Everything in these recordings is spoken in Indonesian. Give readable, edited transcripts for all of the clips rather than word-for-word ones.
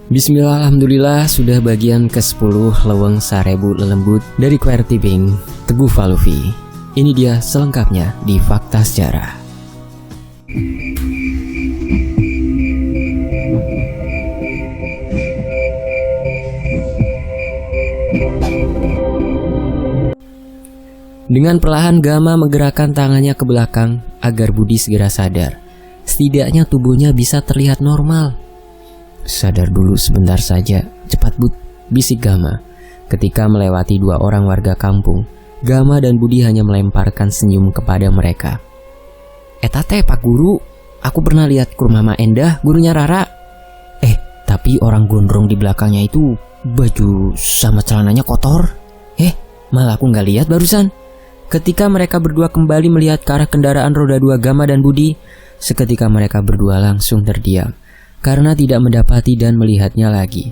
Bismillah, alhamdulillah sudah bagian ke-10 Leweng Sarebu Lelembut dari QWERTY Bank Teguh Falufi. Ini dia selengkapnya di Fakta Sejarah. Dengan perlahan Gama menggerakkan tangannya ke belakang agar Budi segera sadar. Setidaknya tubuhnya bisa terlihat normal. Sadar dulu sebentar saja, cepat Bud, bisik Gama. Ketika melewati dua orang warga kampung, Gama dan Budi hanya melemparkan senyum kepada mereka. Eta teh Pak Guru, aku pernah lihat ke rumah Mak Endah, gurunya Rara. Tapi orang gondrong di belakangnya itu baju sama celananya kotor. Malah aku nggak lihat barusan. Ketika mereka berdua kembali melihat ke arah kendaraan roda 2 Gama dan Budi, seketika mereka berdua langsung terdiam karena tidak mendapati dan melihatnya lagi.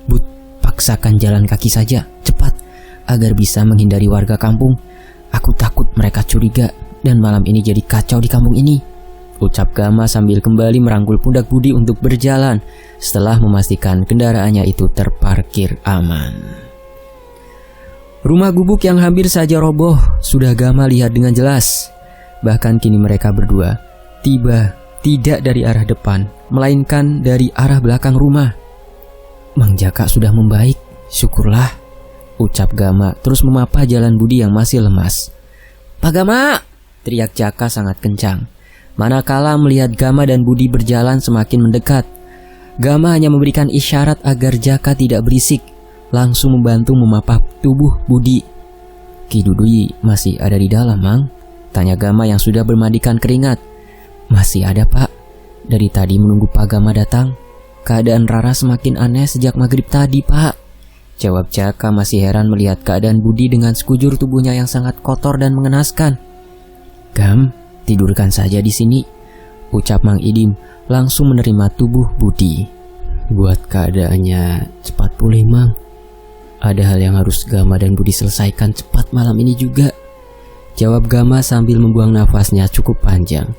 Bud, paksakan jalan kaki saja, cepat, agar bisa menghindari warga kampung. Aku takut mereka curiga dan malam ini jadi kacau di kampung ini, ucap Gama sambil kembali merangkul pundak Budi untuk berjalan setelah memastikan kendaraannya itu terparkir aman. Rumah gubuk yang hampir saja roboh sudah Gama lihat dengan jelas. Bahkan kini mereka berdua tiba tidak dari arah depan, melainkan dari arah belakang rumah. Mang Jaka sudah membaik, syukurlah, ucap Gama terus memapah jalan Budi yang masih lemas. Pak Gama, teriak Jaka sangat kencang. Manakala melihat Gama dan Budi berjalan semakin mendekat, Gama hanya memberikan isyarat agar Jaka tidak berisik, langsung membantu memapah tubuh Budi. Ki Dudui masih ada di dalam, Mang? Tanya Gama yang sudah bermandikan keringat. Masih ada, Pak. Dari tadi menunggu Pak Gama datang. Keadaan Rara semakin aneh sejak maghrib tadi, Pak, jawab Jaka masih heran melihat keadaan Budi dengan sekujur tubuhnya yang sangat kotor dan mengenaskan. Gam, tidurkan saja di sini, ucap Mang Idim langsung menerima tubuh Budi. Buat keadaannya cepat pulih, Mang. Ada hal yang harus Gama dan Budi selesaikan cepat malam ini juga, jawab Gama sambil membuang nafasnya cukup panjang.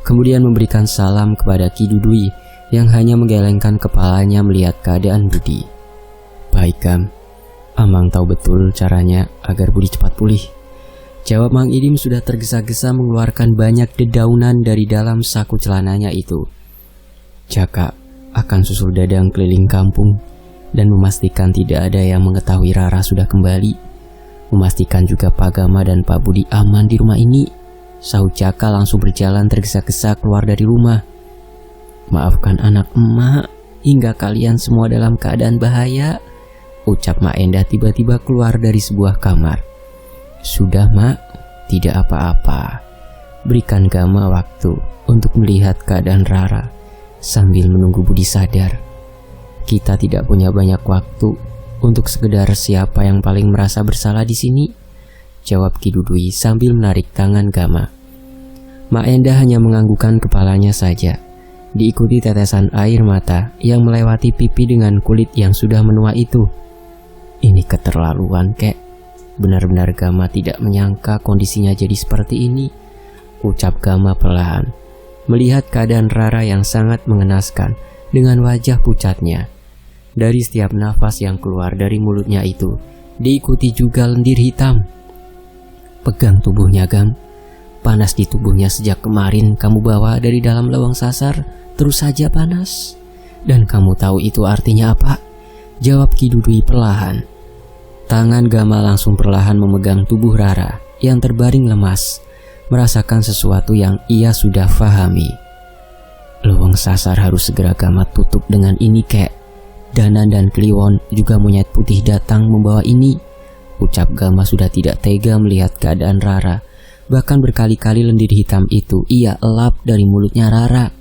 Kemudian memberikan salam kepada Ki Dudui yang hanya menggelengkan kepalanya melihat keadaan Budi. Baik Gam, Amang tahu betul caranya agar Budi cepat pulih, jawab Mang Idim sudah tergesa-gesa mengeluarkan banyak dedaunan dari dalam saku celananya itu. Jaka akan susul Dadang keliling kampung dan memastikan tidak ada yang mengetahui Rara sudah kembali. Memastikan juga Pak Gama dan Pak Budi aman di rumah ini, sahut Jaka langsung berjalan tergesa-gesa keluar dari rumah. Maafkan anak emak hingga kalian semua dalam keadaan bahaya, ucap Mak Endah tiba-tiba keluar dari sebuah kamar. Sudah Mak, tidak apa-apa. Berikan Gama waktu untuk melihat keadaan Rara sambil menunggu Budi sadar. Kita tidak punya banyak waktu untuk sekedar siapa yang paling merasa bersalah di sini, jawab Ki Dudui sambil menarik tangan Gama. Mak Endah hanya menganggukkan kepalanya saja, diikuti tetesan air mata yang melewati pipi dengan kulit yang sudah menua itu. Ini keterlaluan, Kek. Benar-benar Gama tidak menyangka kondisinya jadi seperti ini, ucap Gama perlahan, melihat keadaan Rara yang sangat mengenaskan dengan wajah pucatnya. Dari setiap nafas yang keluar dari mulutnya itu, diikuti juga lendir hitam. Pegang tubuhnya, Gam. Panas di tubuhnya sejak kemarin kamu bawa dari dalam leweng sasar terus saja panas. Dan kamu tahu itu artinya apa? Jawab Ki Dudui perlahan. Tangan Gama langsung perlahan memegang tubuh Rara yang terbaring lemas, merasakan sesuatu yang ia sudah fahami. Leweng sasar harus segera Gama tutup dengan ini, Kek. Danan dan Kliwon juga monyet putih datang membawa ini, ucap Gama sudah tidak tega melihat keadaan Rara. Bahkan berkali-kali lendir hitam itu ia elap dari mulutnya Rara.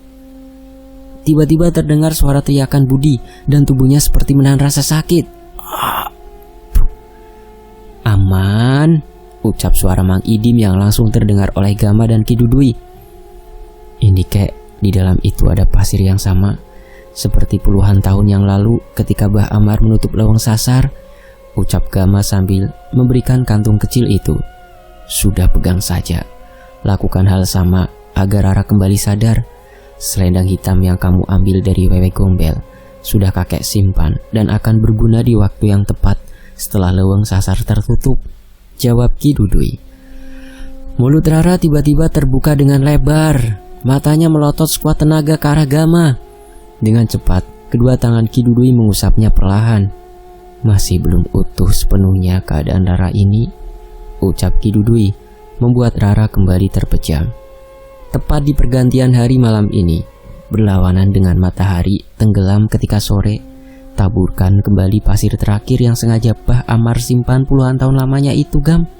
Tiba-tiba terdengar suara teriakan Budi dan tubuhnya seperti menahan rasa sakit. Aman, ucap suara Mang Idim yang langsung terdengar oleh Gama dan Ki Dudui. Ini Kek, di dalam itu ada pasir yang sama seperti puluhan tahun yang lalu ketika Bah Amar menutup leweng sasar, ucap Gama sambil memberikan kantung kecil itu. Sudah pegang saja, lakukan hal sama agar Rara kembali sadar. Selendang hitam yang kamu ambil dari Wewe Gombel sudah kakek simpan dan akan berguna di waktu yang tepat setelah leweng sasar tertutup, jawab Ki Dudui. Mulut Rara tiba-tiba terbuka dengan lebar. Matanya melotot sekuat tenaga ke arah Gama. Dengan cepat, kedua tangan Ki Dudui mengusapnya perlahan. Masih belum utuh sepenuhnya keadaan Rara ini, ucap Ki Dudui, membuat Rara kembali terpejam. Tepat di pergantian hari malam ini, berlawanan dengan matahari tenggelam ketika sore, taburkan kembali pasir terakhir yang sengaja Bah Amar simpan puluhan tahun lamanya itu, Gam.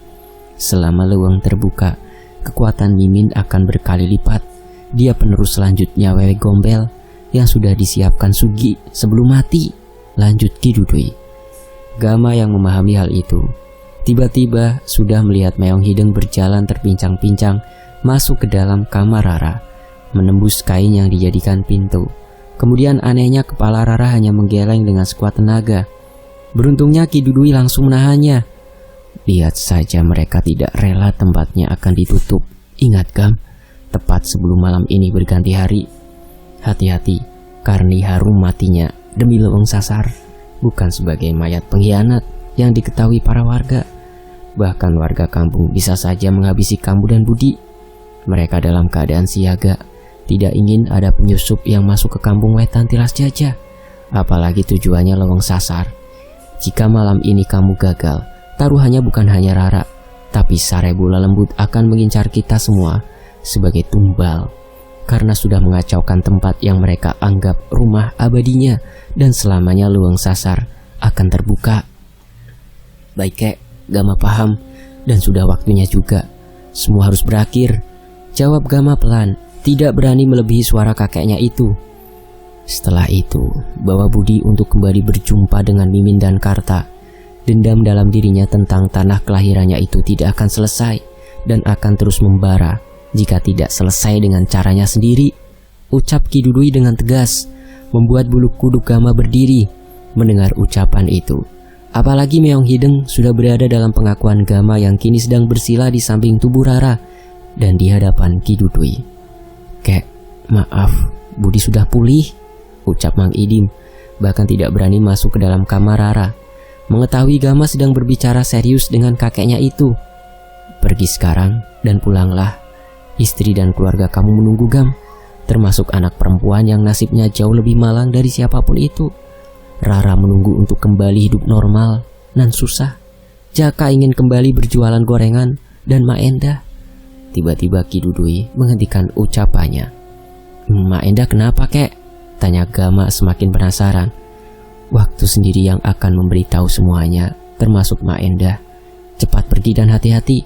Selama leweng terbuka, kekuatan Mimin akan berkali lipat. Dia penerus selanjutnya Wewe Gombel yang sudah disiapkan Sugi sebelum mati, lanjut Ki Dudui. Gama yang memahami hal itu tiba-tiba sudah melihat Meong Hideng berjalan terpincang-pincang masuk ke dalam kamar Rara, menembus kain yang dijadikan pintu. Kemudian anehnya kepala Rara hanya menggeleng dengan sekuat tenaga. Beruntungnya Ki Dudui langsung menahannya. Lihat saja mereka tidak rela tempatnya akan ditutup. Ingat, Gam, tepat sebelum malam ini berganti hari. Hati-hati, Karni harum matinya demi leweng sasar, bukan sebagai mayat pengkhianat yang diketahui para warga. Bahkan warga kampung bisa saja menghabisi kamu dan Budi. Mereka dalam keadaan siaga, tidak ingin ada penyusup yang masuk ke kampung Wetan Tilas Jajah. Apalagi tujuannya leweng sasar. Jika malam ini kamu gagal, taruhannya bukan hanya Rara, tapi Sare Bola Lembut akan mengincar kita semua sebagai tumbal, karena sudah mengacaukan tempat yang mereka anggap rumah abadinya, dan selamanya leweng sasar akan terbuka. Baik, Kek, Gama paham, dan sudah waktunya juga. Semua harus berakhir, jawab Gama pelan, tidak berani melebihi suara kakeknya itu. Setelah itu, bawa Budi untuk kembali berjumpa dengan Mimin dan Karta. Dendam dalam dirinya tentang tanah kelahirannya itu tidak akan selesai dan akan terus membara jika tidak selesai dengan caranya sendiri, ucap Ki Dudui dengan tegas, membuat bulu kuduk Gama berdiri mendengar ucapan itu. Apalagi Meong Hideng sudah berada dalam pengakuan Gama yang kini sedang bersila di samping tubuh Rara dan di hadapan Ki Dudui. Kek, maaf, Budi sudah pulih, ucap Mang Idim, bahkan tidak berani masuk ke dalam kamar Rara. Mengetahui Gama sedang berbicara serius dengan kakeknya itu. Pergi sekarang dan pulanglah. Istri dan keluarga kamu menunggu, Gam, termasuk anak perempuan yang nasibnya jauh lebih malang dari siapapun itu. Rara menunggu untuk kembali hidup normal nan susah. Jaka ingin kembali berjualan gorengan dan Mak Endah. Tiba-tiba Ki Dudui menghentikan ucapannya. Mak Endah kenapa, Kek? Tanya Gama semakin penasaran. Waktu sendiri yang akan memberitahu semuanya, termasuk Mak Endah. Cepat pergi dan hati-hati,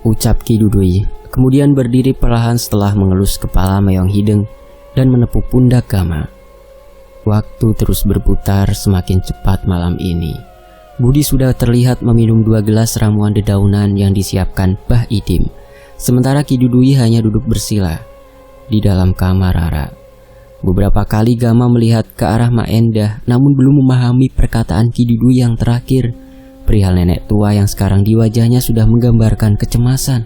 ucap Ki Dudui, kemudian berdiri perlahan setelah mengelus kepala Meong Hideng dan menepuk pundak Gama. Waktu terus berputar semakin cepat malam ini. Budi sudah terlihat meminum 2 gelas ramuan dedaunan yang disiapkan Bah Idim, sementara Ki Dudui hanya duduk bersila di dalam kamar Rara. Beberapa kali Gama melihat ke arah Mak Endah, namun belum memahami perkataan Ki Dudui yang terakhir. Perihal nenek tua yang sekarang di wajahnya sudah menggambarkan kecemasan.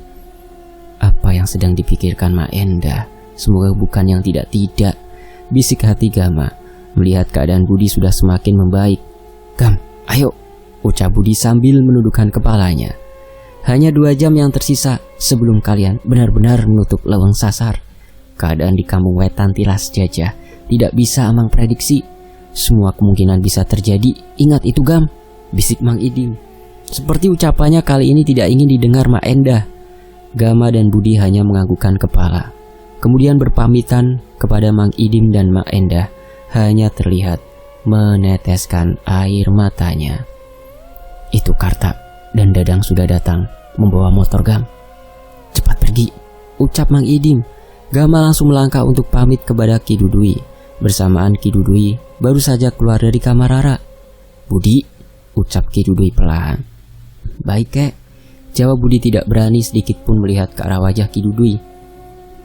Apa yang sedang dipikirkan Mak Endah? Semoga bukan yang tidak-tidak, bisik hati Gama melihat keadaan Budi sudah semakin membaik. Gam, ayo, ucap Budi sambil menundukkan kepalanya. Hanya 2 jam yang tersisa sebelum kalian benar-benar menutup leweng sasar. Keadaan di kampung Wetan Tilas Jajah tidak bisa Amang prediksi. Semua kemungkinan bisa terjadi. Ingat itu, Gam, bisik Mang Idim. Seperti ucapannya kali ini tidak ingin didengar Mak Endah. Gama dan Budi hanya menganggukkan kepala, kemudian berpamitan kepada Mang Idim dan Mak Endah. Hanya terlihat meneteskan air matanya. Itu Karta dan Dadang sudah datang membawa motor, Gam. Cepat pergi, ucap Mang Idim. Gama langsung melangkah untuk pamit kepada Ki Dudui. Bersamaan Ki Dudui baru saja keluar dari kamar Rara. Budi, ucap Ki Dudui perlahan. Baik, Kek, jawab Budi tidak berani sedikit pun melihat ke arah wajah Ki Dudui.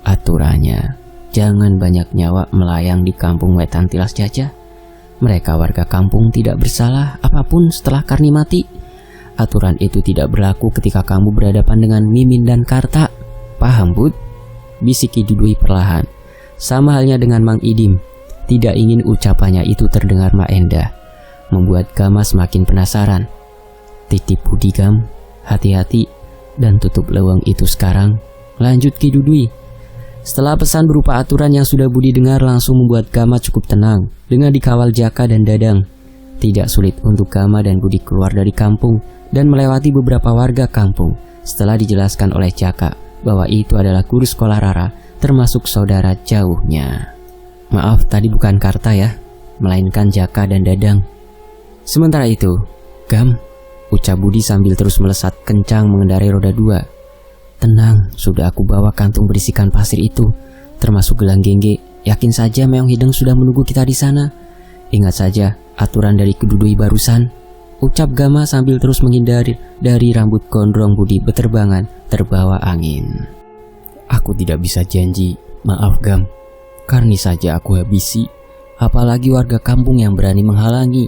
Aturannya, jangan banyak nyawa melayang di kampung Wetan Tilas Jajah. Mereka warga kampung tidak bersalah apapun setelah Karni mati. Aturan itu tidak berlaku ketika kamu berhadapan dengan Mimin dan Karta. Paham, Bud? Bisik Ki Dudui perlahan. Sama halnya dengan Mang Idim. tidak ingin ucapannya itu terdengar Maenda, membuat Gama semakin penasaran. Titip Budi Gam, hati-hati dan tutup leweng itu sekarang, lanjut Ki Dudui. Setelah pesan berupa aturan yang sudah Budi dengar langsung membuat Gama cukup tenang dengan dikawal Jaka dan Dadang. Tidak sulit untuk Gama dan Budi keluar dari kampung dan melewati beberapa warga kampung setelah dijelaskan oleh Jaka bahwa itu adalah guru sekolah Rara, termasuk saudara jauhnya. Maaf, tadi bukan Karta ya, melainkan Jaka dan Dadang. Sementara itu, Gam, ucap Budi sambil terus melesat kencang mengendarai roda 2. Tenang, sudah aku bawa kantung berisikan pasir itu, termasuk gelang gengge. Yakin saja Meong Hideng sudah menunggu kita di sana. Ingat saja aturan dari Kedudui barusan, ucap Gama sambil terus menghindari dari rambut gondrong Budi beterbangan terbawa angin. Aku tidak bisa janji, maaf Gam. Karni saja aku habisi, apalagi warga kampung yang berani menghalangi,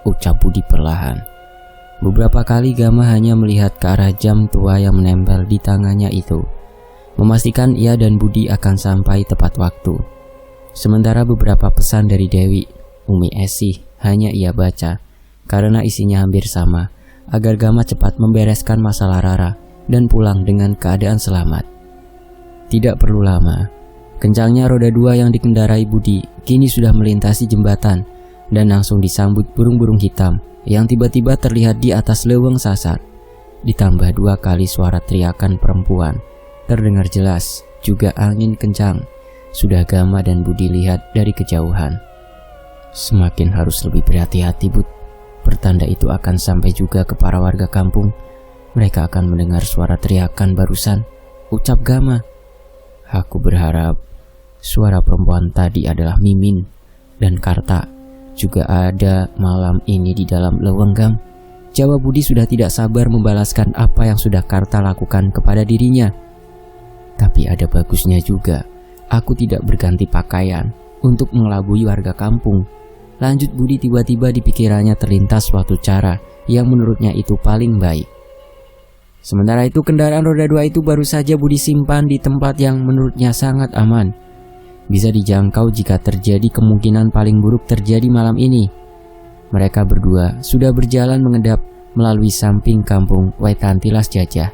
ucap Budi perlahan. Beberapa kali Gama hanya melihat ke arah jam tua yang menempel di tangannya itu, memastikan ia dan Budi akan sampai tepat waktu. Sementara beberapa pesan dari Dewi, Umi Esi hanya ia baca, karena isinya hampir sama, agar Gama cepat membereskan masalah Rara dan pulang dengan keadaan selamat. Tidak perlu lama, kencangnya roda 2 yang dikendarai Budi kini sudah melintasi jembatan dan langsung disambut burung-burung hitam yang tiba-tiba terlihat di atas leweng sasar. Ditambah 2 kali suara teriakan perempuan terdengar jelas, juga angin kencang. Sudah Gama dan Budi lihat dari kejauhan. Semakin harus lebih berhati-hati, Bud. Pertanda itu akan sampai juga ke para warga kampung. Mereka akan mendengar suara teriakan barusan, ucap Gama. Aku berharap suara perempuan tadi adalah Mimin dan Karta juga ada malam ini di dalam leweng, Gam. Jawab Budi sudah tidak sabar membalaskan apa yang sudah Karta lakukan kepada dirinya. Tapi ada bagusnya juga, aku tidak berganti pakaian untuk mengelabui warga kampung. Lanjut Budi, tiba-tiba di pikirannya terlintas suatu cara yang menurutnya itu paling baik. Sementara itu kendaraan roda 2 itu baru saja Budi simpan di tempat yang menurutnya sangat aman. Bisa dijangkau jika terjadi kemungkinan paling buruk terjadi malam ini. Mereka berdua sudah berjalan mengendap melalui samping kampung Wetantilas Jajah.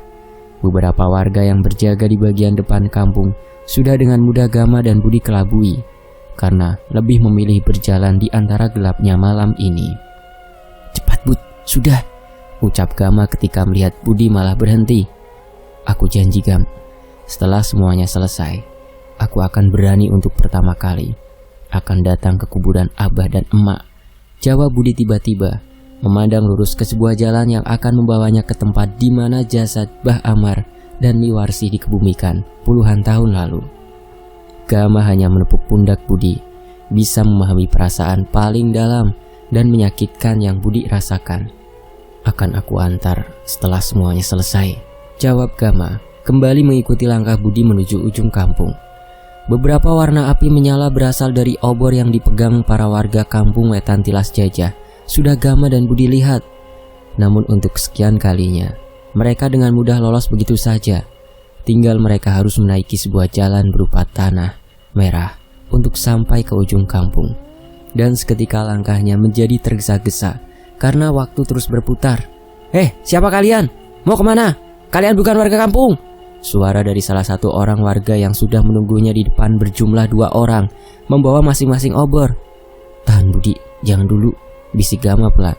Beberapa warga yang berjaga di bagian depan kampung sudah dengan mudah Gama dan Budi kelabui, karena lebih memilih berjalan di antara gelapnya malam ini. Cepat Bud, sudah, ucap Gama ketika melihat Budi malah berhenti. Aku janji Gam, setelah semuanya selesai, aku akan berani untuk pertama kali akan datang ke kuburan Abah dan Emak, jawab Budi tiba-tiba, memandang lurus ke sebuah jalan yang akan membawanya ke tempat di mana jasad Bah Amar dan Miwarsi dikebumikan puluhan tahun lalu. Gama hanya menepuk pundak Budi, bisa memahami perasaan paling dalam dan menyakitkan yang Budi rasakan. Akan aku antar setelah semuanya selesai, jawab Gama, kembali mengikuti langkah Budi menuju ujung kampung. Beberapa warna api menyala berasal dari obor yang dipegang para warga kampung Wetantilas Jajah. Sudah Gama dan Budi lihat. Namun untuk sekian kalinya, mereka dengan mudah lolos begitu saja. Tinggal mereka harus menaiki sebuah jalan berupa tanah merah untuk sampai ke ujung kampung. Dan seketika langkahnya menjadi tergesa-gesa karena waktu terus berputar. Siapa kalian? Mau kemana? Kalian bukan warga kampung? Suara dari salah satu orang warga yang sudah menunggunya di depan berjumlah 2 orang, membawa masing-masing obor. Tahan Budi, jangan dulu, bisik Gama pelan.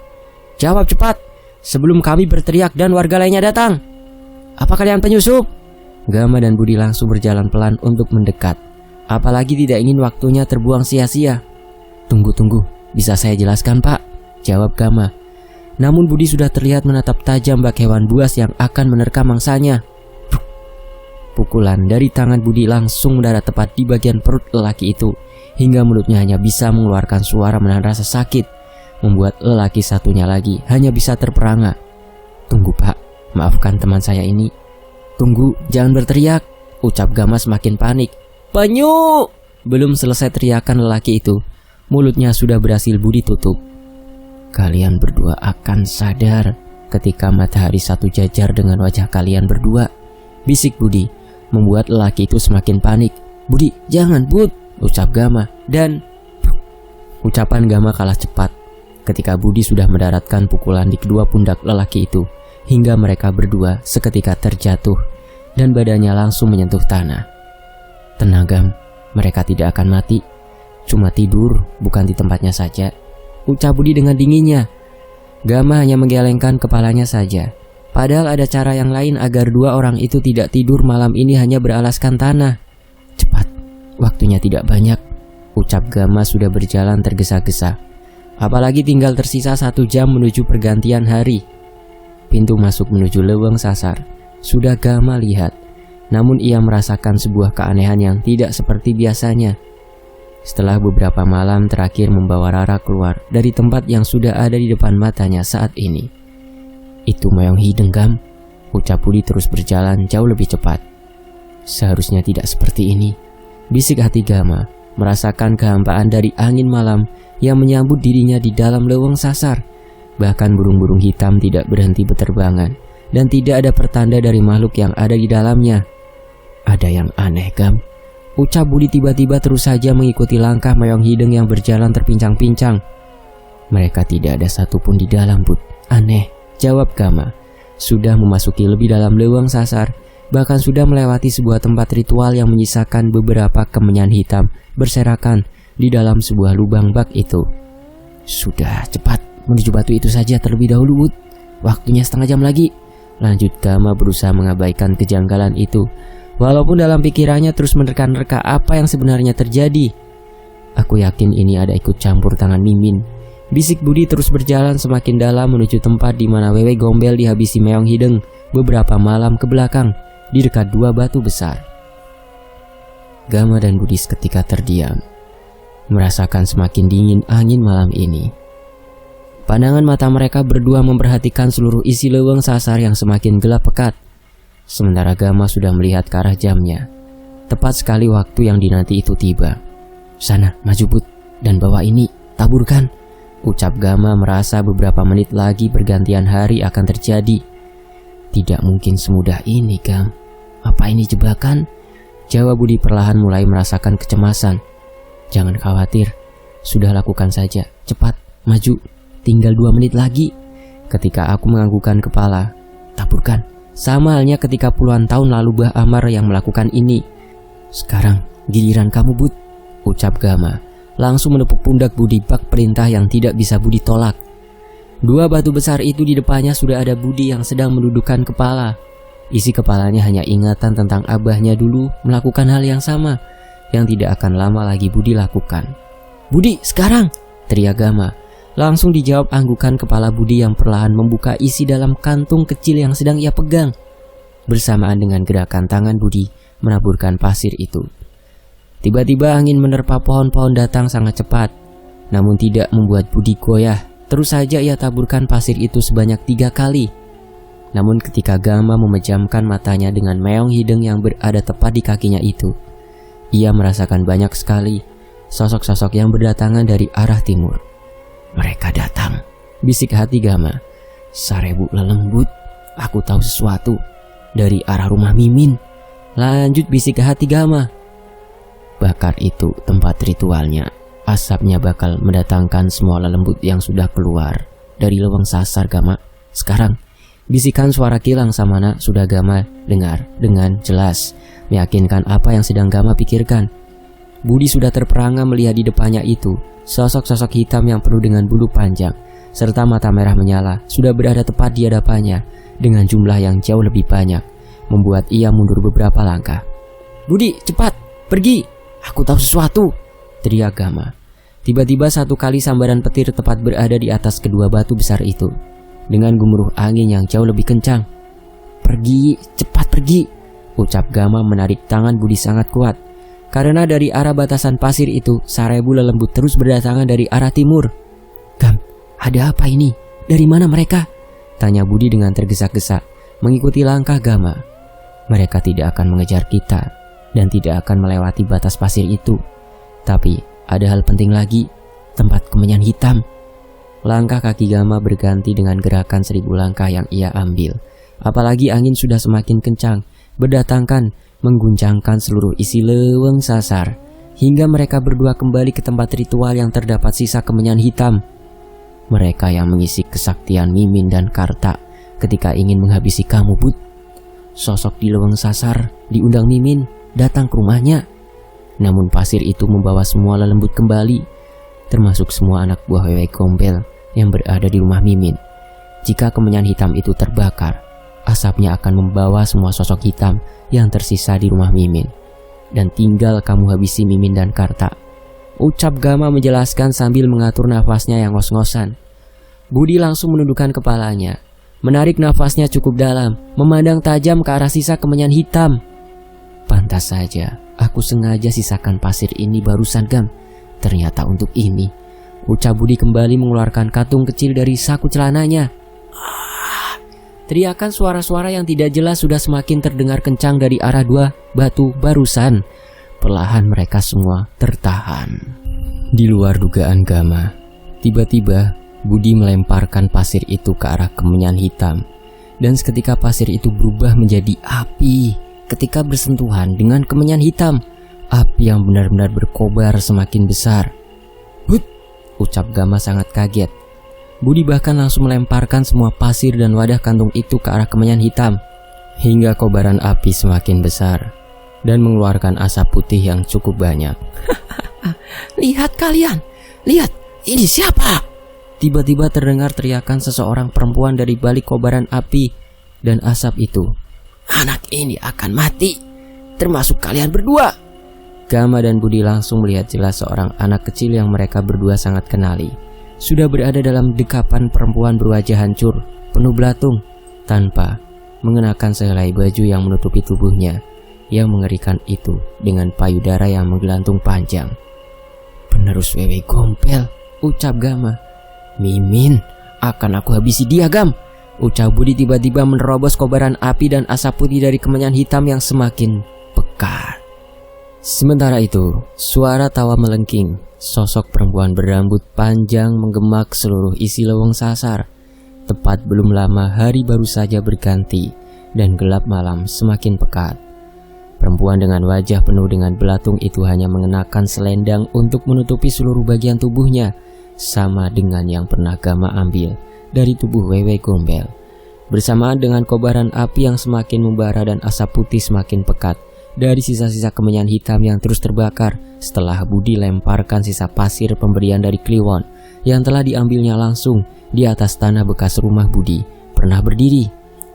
Jawab cepat, sebelum kami berteriak dan warga lainnya datang. Apa kalian penyusup? Gama dan Budi langsung berjalan pelan untuk mendekat, apalagi tidak ingin waktunya terbuang sia-sia. Tunggu, bisa saya jelaskan Pak, jawab Gama. Namun Budi sudah terlihat menatap tajam bak hewan buas yang akan menerkam mangsanya. Pukulan dari tangan Budi langsung mendarat tepat di bagian perut lelaki itu, hingga mulutnya hanya bisa mengeluarkan suara menahan rasa sakit, membuat lelaki satunya lagi hanya bisa terperangah. Tunggu Pak, maafkan teman saya ini. Tunggu, jangan berteriak, ucap Gama semakin panik. Banyu! Belum selesai teriakan lelaki itu, mulutnya sudah berhasil Budi tutup. Kalian berdua akan sadar ketika matahari satu jajar dengan wajah kalian berdua, bisik Budi, membuat lelaki itu semakin panik. Budi, jangan Bud, ucap Gama, dan Ucapan Gama kalah cepat ketika Budi sudah mendaratkan pukulan di kedua pundak lelaki itu, hingga mereka berdua seketika terjatuh dan badannya langsung menyentuh tanah. Tenang Gam, mereka tidak akan mati. Cuma tidur, bukan di tempatnya saja, ucap Budi dengan dinginnya. Gama hanya menggelengkan kepalanya saja. Padahal ada cara yang lain agar dua orang itu tidak tidur malam ini hanya beralaskan tanah. Cepat, waktunya tidak banyak, ucap Gama sudah berjalan tergesa-gesa. Apalagi tinggal tersisa 1 jam menuju pergantian hari. Pintu masuk menuju Leweng Sasar sudah Gama lihat, namun ia merasakan sebuah keanehan yang tidak seperti biasanya. Setelah beberapa malam terakhir membawa Rara keluar dari tempat yang sudah ada di depan matanya saat ini. Itu Mayong Hideng Gam, ucap Budi terus berjalan jauh lebih cepat. Seharusnya tidak seperti ini, bisik hati Gama, merasakan kehampaan dari angin malam yang menyambut dirinya di dalam Leweng Sasar. Bahkan burung-burung hitam tidak berhenti berterbangan, dan tidak ada pertanda dari makhluk yang ada di dalamnya. Ada yang aneh Gam, ucap Budi tiba-tiba terus saja mengikuti langkah Mayong Hideng yang berjalan terpincang-pincang. Mereka tidak ada satupun di dalam, Bud. Aneh, jawab Gama. Sudah memasuki lebih dalam Leweng Sasar, bahkan sudah melewati sebuah tempat ritual yang menyisakan beberapa kemenyan hitam berserakan di dalam sebuah lubang bak itu. Sudah, cepat menuju batu itu saja terlebih dahulu, Bud. Waktunya 1/2 jam lagi, lanjut Gama berusaha mengabaikan kejanggalan itu, walaupun dalam pikirannya terus menerka-nerka apa yang sebenarnya terjadi. Aku yakin ini ada ikut campur tangan Mimin, bisik Budi terus berjalan semakin dalam menuju tempat di mana Wewe Gombel dihabisi Mayong Hideng beberapa malam ke belakang di dekat 2 batu besar. Gama dan Budi seketika terdiam, merasakan semakin dingin angin malam ini. Pandangan mata mereka berdua memperhatikan seluruh isi Leweng Sasar yang semakin gelap pekat. Sementara Gama sudah melihat ke arah jamnya. Tepat sekali waktu yang dinanti itu tiba. Sana, maju Bud, dan bawa ini, taburkan, ucap Gama merasa beberapa menit lagi pergantian hari akan terjadi. Tidak mungkin semudah ini, Gam. Apa ini jebakan? Jawab Budi perlahan mulai merasakan kecemasan. Jangan khawatir, sudah lakukan saja. Cepat, maju, tinggal 2 menit lagi. Ketika aku menganggukkan kepala, taburkan. Sama halnya ketika puluhan tahun lalu Bah Amar yang melakukan ini. Sekarang giliran kamu, Bud, ucap Gama, langsung menepuk pundak Budi bak perintah yang tidak bisa Budi tolak. 2 batu besar itu di depannya sudah ada Budi yang sedang mendudukkan kepala. Isi kepalanya hanya ingatan tentang abahnya dulu melakukan hal yang sama, yang tidak akan lama lagi Budi lakukan. Budi, sekarang, teriak Gama. Langsung dijawab anggukan kepala Budi yang perlahan membuka isi dalam kantung kecil yang sedang ia pegang. Bersamaan dengan gerakan tangan Budi menaburkan pasir itu. Tiba-tiba angin menerpa pohon-pohon datang sangat cepat, namun tidak membuat Budi goyah. Terus saja ia taburkan pasir itu sebanyak 3 kali. Namun ketika Gama memejamkan matanya dengan Mayong Hideng yang berada tepat di kakinya itu, ia merasakan banyak sekali sosok-sosok yang berdatangan dari arah timur. Mereka datang, bisik hati Gama. Sarebu lelembut, aku tahu sesuatu. Dari arah rumah Mimin, lanjut bisik hati Gama. Bakar itu tempat ritualnya. Asapnya bakal mendatangkan semua lelembut yang sudah keluar dari Leweng Sasar, Gama. Sekarang, bisikan suara Kilang Samana sudah Gama dengar dengan jelas, meyakinkan apa yang sedang Gama pikirkan. Budi sudah terperangah melihat di depannya itu sosok-sosok hitam yang penuh dengan bulu panjang serta mata merah menyala sudah berada tepat di hadapannya dengan jumlah yang jauh lebih banyak, membuat ia mundur beberapa langkah. Budi, cepat, pergi, aku tahu sesuatu, teriak Gama. Tiba-tiba 1 kali sambaran petir tepat berada di atas kedua batu besar itu dengan gemuruh angin yang jauh lebih kencang. Pergi, cepat pergi, ucap Gama menarik tangan Budi sangat kuat. Karena dari arah batasan pasir itu, sarebu lelembut terus berdatangan dari arah timur. Gam, ada apa ini? Dari mana mereka? Tanya Budi dengan tergesa-gesa, mengikuti langkah Gama. Mereka tidak akan mengejar kita dan tidak akan melewati batas pasir itu. Tapi ada hal penting lagi, tempat kemenyan hitam. Langkah kaki Gama berganti dengan gerakan 1000 langkah yang ia ambil. Apalagi angin sudah semakin kencang, berdatangkan, mengguncangkan seluruh isi Leweng Sasar, hingga mereka berdua kembali ke tempat ritual yang terdapat sisa kemenyan hitam. Mereka yang mengisi kesaktian Mimin dan Karta ketika ingin menghabisi kamu, Bud. Sosok di leweng sasar diundang Mimin datang ke rumahnya. Namun pasir itu membawa semua lelembut kembali, termasuk semua anak buah Wewe Gombel yang berada di rumah Mimin. Jika kemenyan hitam itu terbakar, asapnya akan membawa semua sosok hitam yang tersisa di rumah Mimin. Dan tinggal kamu habisi Mimin dan Karta, ucap Gama menjelaskan sambil mengatur nafasnya yang ngos-ngosan. Budi langsung menundukkan kepalanya, menarik nafasnya cukup dalam, memandang tajam ke arah sisa kemenyan hitam. Pantas saja, aku sengaja sisakan pasir ini barusan, Gam. Ternyata untuk ini, ucap Budi kembali mengeluarkan katung kecil dari saku celananya. Teriakan suara-suara yang tidak jelas sudah semakin terdengar kencang dari arah dua batu barusan. Perlahan mereka semua tertahan. Di luar dugaan Gama, tiba-tiba Budi melemparkan pasir itu ke arah kemenyan hitam. Dan seketika pasir itu berubah menjadi api ketika bersentuhan dengan kemenyan hitam. Api yang benar-benar berkobar semakin besar. "Hut!" ucap Gama sangat kaget. Budi bahkan langsung melemparkan semua pasir dan wadah kantung itu ke arah kemenyan hitam, hingga kobaran api semakin besar dan mengeluarkan asap putih yang cukup banyak. "Lihat kalian, lihat, ini siapa?" Tiba-tiba terdengar teriakan seseorang perempuan dari balik kobaran api dan asap itu. "Anak ini akan mati, termasuk kalian berdua." Gama dan Budi langsung melihat jelas seorang anak kecil yang mereka berdua sangat kenali sudah berada dalam dekapan perempuan berwajah hancur, penuh belatung, tanpa mengenakan sehelai baju yang menutupi tubuhnya. Yang mengerikan itu dengan payudara yang menggelantung panjang. "Penerus Wewe Gombel," ucap Gama. "Mimin, akan aku habisi dia, Gam," ucap Budi tiba-tiba menerobos kobaran api dan asap putih dari kemenyan hitam yang semakin pekat. Sementara itu, suara tawa melengking. Sosok perempuan berambut panjang menggemak seluruh isi leweng sasar. Tepat belum lama hari baru saja berganti dan gelap malam semakin pekat. Perempuan dengan wajah penuh dengan belatung itu hanya mengenakan selendang untuk menutupi seluruh bagian tubuhnya, sama dengan yang pernah Gama ambil dari tubuh Wewe Gombel. Bersamaan dengan kobaran api yang semakin membara dan asap putih semakin pekat dari sisa-sisa kemenyan hitam yang terus terbakar setelah Budi lemparkan sisa pasir pemberian dari Kliwon yang telah diambilnya langsung di atas tanah bekas rumah Budi pernah berdiri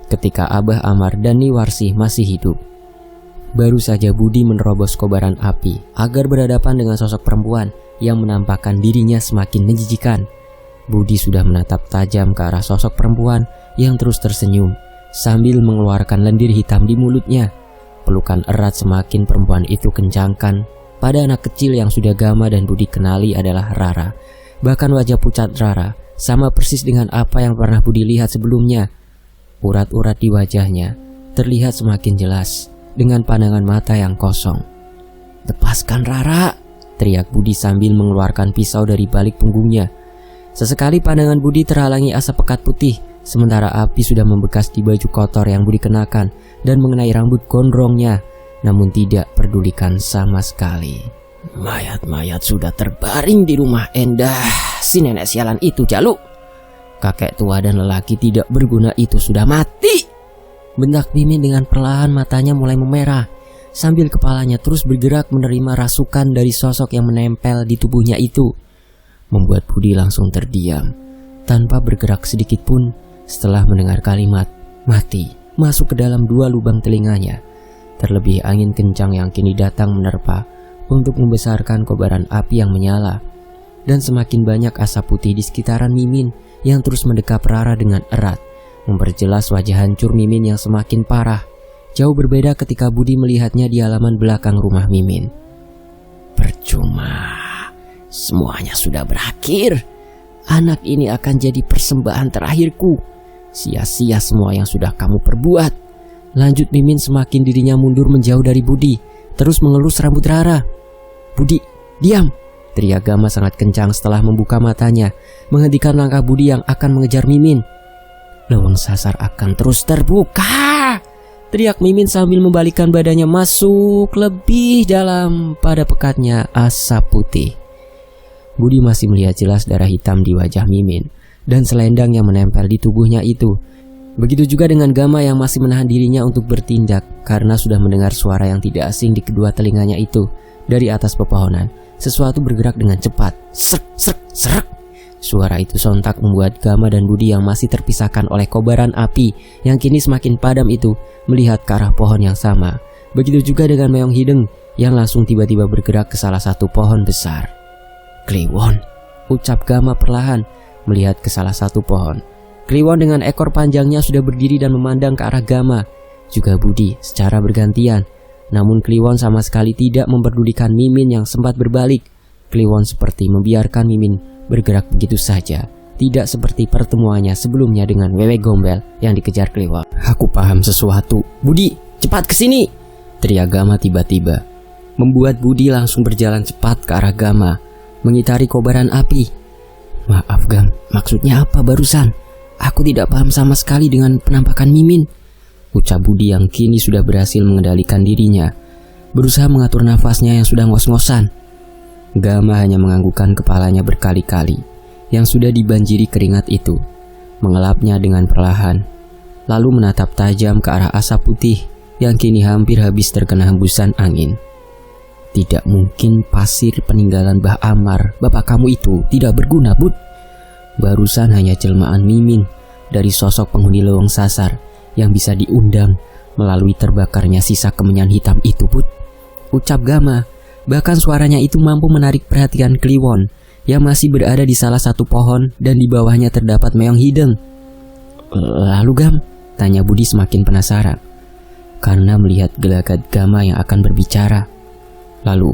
ketika Abah Amar dan Niwarsih masih hidup. Baru saja Budi menerobos kobaran api agar berhadapan dengan sosok perempuan yang menampakkan dirinya semakin menjijikan. Budi sudah menatap tajam ke arah sosok perempuan yang terus tersenyum sambil mengeluarkan lendir hitam di mulutnya. Pelukan erat semakin perempuan itu kencangkan pada anak kecil yang sudah Gama dan Budi kenali adalah Rara. Bahkan wajah pucat Rara sama persis dengan apa yang pernah Budi lihat sebelumnya. Urat-urat di wajahnya terlihat semakin jelas dengan pandangan mata yang kosong. "Lepaskan Rara!" teriak Budi sambil mengeluarkan pisau dari balik punggungnya. Sesekali pandangan Budi terhalangi asap pekat putih, sementara api sudah membekas di baju kotor yang Budi kenakan dan mengenai rambut gondrongnya, namun tidak pedulikan sama sekali. "Mayat-mayat sudah terbaring di rumah Endah, si nenek sialan itu, Jalu. Kakek tua dan lelaki tidak berguna itu sudah mati," bentak Mimin dengan perlahan. Matanya mulai memerah sambil kepalanya terus bergerak menerima rasukan dari sosok yang menempel di tubuhnya itu. Membuat Budi langsung terdiam tanpa bergerak sedikit pun setelah mendengar kalimat "mati" masuk ke dalam dua lubang telinganya. Terlebih angin kencang yang kini datang menerpa untuk membesarkan kobaran api yang menyala. Dan semakin banyak asap putih di sekitaran Mimin yang terus mendekap Rara dengan erat, memperjelas wajah hancur Mimin yang semakin parah. Jauh berbeda ketika Budi melihatnya di halaman belakang rumah Mimin. "Percuma, semuanya sudah berakhir. Anak ini akan jadi persembahan terakhirku. Sia-sia semua yang sudah kamu perbuat," lanjut Mimin semakin dirinya mundur menjauh dari Budi, terus mengelus rambut Rara. "Budi, diam!" teriak Gama sangat kencang setelah membuka matanya, menghentikan langkah Budi yang akan mengejar Mimin. "Leweng sasar akan terus terbuka," teriak Mimin sambil membalikkan badannya masuk lebih dalam pada pekatnya asap putih. Budi masih melihat jelas darah hitam di wajah Mimin dan selendang yang menempel di tubuhnya itu. Begitu juga dengan Gama yang masih menahan dirinya untuk bertindak karena sudah mendengar suara yang tidak asing di kedua telinganya itu. Dari atas pepohonan, sesuatu bergerak dengan cepat. Srek, srek, srek. Suara itu sontak membuat Gama dan Budi yang masih terpisahkan oleh kobaran api yang kini semakin padam itu melihat ke arah pohon yang sama. Begitu juga dengan Meong Hideng yang langsung tiba-tiba bergerak ke salah satu pohon besar. Kliwon, ucap Gama perlahan melihat ke salah satu pohon. Kliwon dengan ekor panjangnya sudah berdiri dan memandang ke arah Gama, juga Budi secara bergantian. Namun Kliwon sama sekali tidak memperdulikan Mimin yang sempat berbalik. Kliwon seperti membiarkan Mimin bergerak begitu saja, tidak seperti pertemuannya sebelumnya dengan Wewe Gombel yang dikejar Kliwon. Aku paham sesuatu. Budi, cepat kesini! Teriak Gama tiba-tiba, membuat Budi langsung berjalan cepat ke arah Gama, mengitari kobaran api. Maaf Gam, maksudnya apa barusan? Aku tidak paham sama sekali dengan penampakan Mimin, ucap Budi yang kini sudah berhasil mengendalikan dirinya, berusaha mengatur nafasnya yang sudah ngos-ngosan. Gama hanya menganggukkan kepalanya berkali-kali yang sudah dibanjiri keringat itu, mengelapnya dengan perlahan, lalu menatap tajam ke arah asap putih yang kini hampir habis terkena hembusan angin. Tidak mungkin pasir peninggalan Mbah Amar, bapak kamu itu tidak berguna, Bud. Barusan hanya jelmaan Mimin dari sosok penghuni leweng sasar yang bisa diundang melalui terbakarnya sisa kemenyan hitam itu, Bud, ucap Gama. Bahkan suaranya itu mampu menarik perhatian Kliwon yang masih berada di salah satu pohon dan di bawahnya terdapat Meong Hideng. Lalu Gam, tanya Budi semakin penasaran karena melihat gelagat Gama yang akan berbicara. Lalu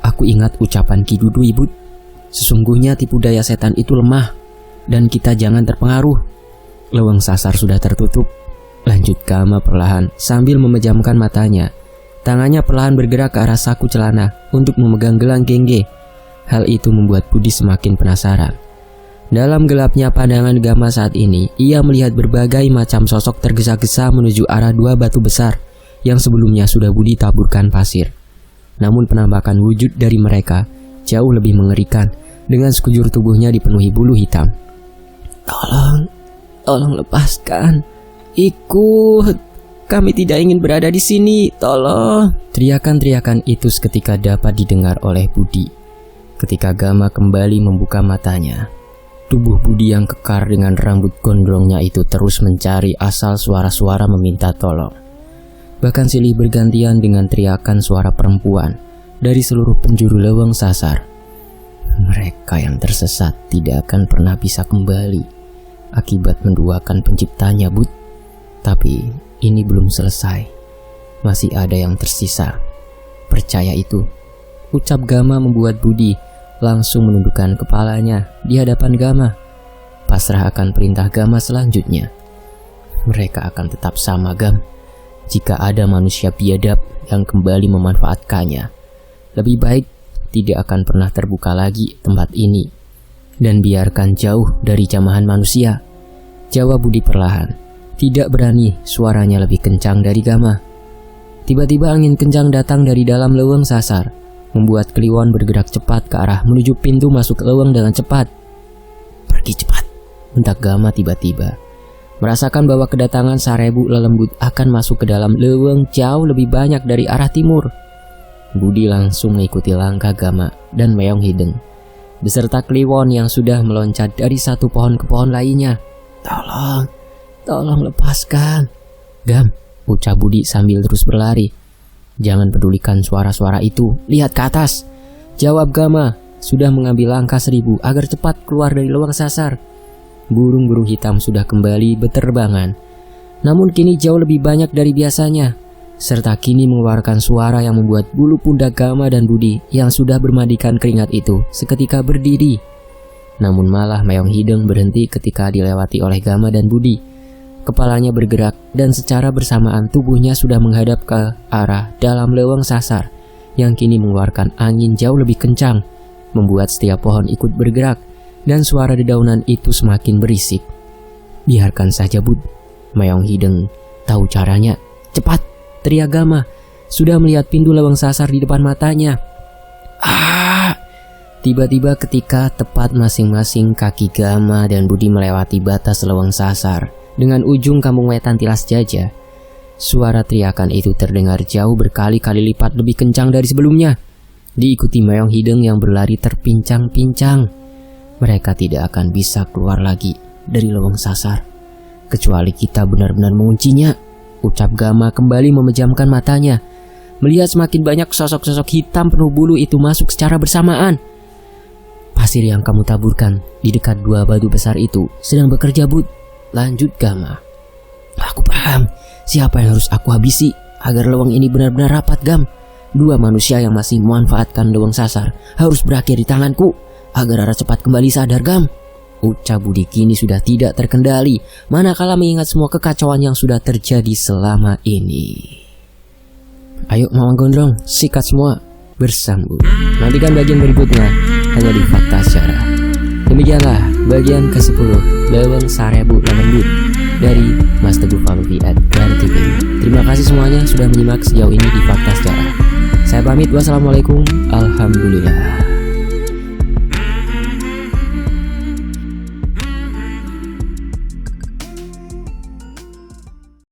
aku ingat ucapan Ki Dudu, Ibu. Sesungguhnya tipu daya setan itu lemah dan kita jangan terpengaruh. Leweng sasar sudah tertutup, lanjut Gama perlahan sambil memejamkan matanya. Tangannya perlahan bergerak ke arah saku celana untuk memegang gelang gengge. Hal itu membuat Budi semakin penasaran. Dalam gelapnya pandangan Gama saat ini, ia melihat berbagai macam sosok tergesa-gesa menuju arah dua batu besar yang sebelumnya sudah Budi taburkan pasir. Namun penampakan wujud dari mereka jauh lebih mengerikan dengan sekujur tubuhnya dipenuhi bulu hitam. Tolong lepaskan. Ikut. Kami tidak ingin berada di sini. Tolong. Teriakan-teriakan itu seketika dapat didengar oleh Budi. Ketika Gama kembali membuka matanya, tubuh Budi yang kekar dengan rambut gondrongnya itu terus mencari asal suara-suara meminta tolong. Bahkan silih bergantian dengan teriakan suara perempuan dari seluruh penjuru leweng sasar. Mereka yang tersesat tidak akan pernah bisa kembali akibat menduakan penciptanya, Bud. Tapi ini belum selesai. Masih ada yang tersisa. Percaya itu, ucap Gama membuat Budi langsung menundukkan kepalanya di hadapan Gama, pasrah akan perintah Gama selanjutnya. Mereka akan tetap sama, Gam. Jika ada manusia biadab yang kembali memanfaatkannya, lebih baik tidak akan pernah terbuka lagi tempat ini dan biarkan jauh dari jamahan manusia, jawab Budi perlahan. Tidak berani suaranya lebih kencang dari Gama. Tiba-tiba angin kencang datang dari dalam leweng sasar, membuat Kliwon bergerak cepat ke arah menuju pintu masuk leweng dengan cepat. Pergi cepat, bentak Gama tiba-tiba. Merasakan bahwa kedatangan Sarebu lelembut akan masuk ke dalam leweng jauh lebih banyak dari arah timur. Budi langsung mengikuti langkah Gama dan Meong Hideng beserta Kliwon yang sudah meloncat dari satu pohon ke pohon lainnya. Tolong lepaskan. Gam, ucap Budi sambil terus berlari. Jangan pedulikan suara-suara itu, lihat ke atas, jawab Gama, sudah mengambil langkah 1000 agar cepat keluar dari leweng sasar. Burung-burung hitam sudah kembali berterbangan, namun kini jauh lebih banyak dari biasanya, serta kini mengeluarkan suara yang membuat bulu pundak Gama dan Budi yang sudah bermandikan keringat itu seketika berdiri. Namun malah Meong Hideng berhenti ketika dilewati oleh Gama dan Budi. Kepalanya bergerak dan secara bersamaan tubuhnya sudah menghadap ke arah dalam leweng sasar yang kini mengeluarkan angin jauh lebih kencang, membuat setiap pohon ikut bergerak dan suara dedaunan itu semakin berisik. Biarkan saja, Bud. Meong Hideng tahu caranya. Cepat! teriak Gama. Sudah melihat pintu leweng sasar di depan matanya. Tiba-tiba ketika tepat masing-masing kaki Gama dan Budi melewati batas leweng sasar dengan ujung kampung wetan tilas jaja, suara teriakan itu terdengar jauh berkali-kali lipat lebih kencang dari sebelumnya. Diikuti meong hideng yang berlari terpincang-pincang. Mereka tidak akan bisa keluar lagi dari leweng sasar kecuali kita benar-benar menguncinya, ucap Gama kembali memejamkan matanya, melihat semakin banyak sosok-sosok hitam penuh bulu itu masuk secara bersamaan. Pasir yang kamu taburkan di dekat dua batu besar itu sedang bekerja, Bud, lanjut Gama. Aku paham siapa yang harus aku habisi agar leweng ini benar-benar rapat, Gam. Dua manusia yang masih memanfaatkan leweng sasar harus berakhir di tanganku agar Rara cepat kembali sadar, Gam, ucap Budi kini sudah tidak terkendali manakala mengingat semua kekacauan yang sudah terjadi selama ini. Ayo Mamang Gondrong, sikat semua bersambut. Nantikan bagian berikutnya hanya di Fakta Sejarah. Demikianlah bagian ke-10 Leweng Sarebu Lembut dari Mas Teguh Faluvi Edgar TV. Terima kasih semuanya sudah menyimak sejauh ini di Fakta Sejarah. Saya pamit, wassalamualaikum, alhamdulillah.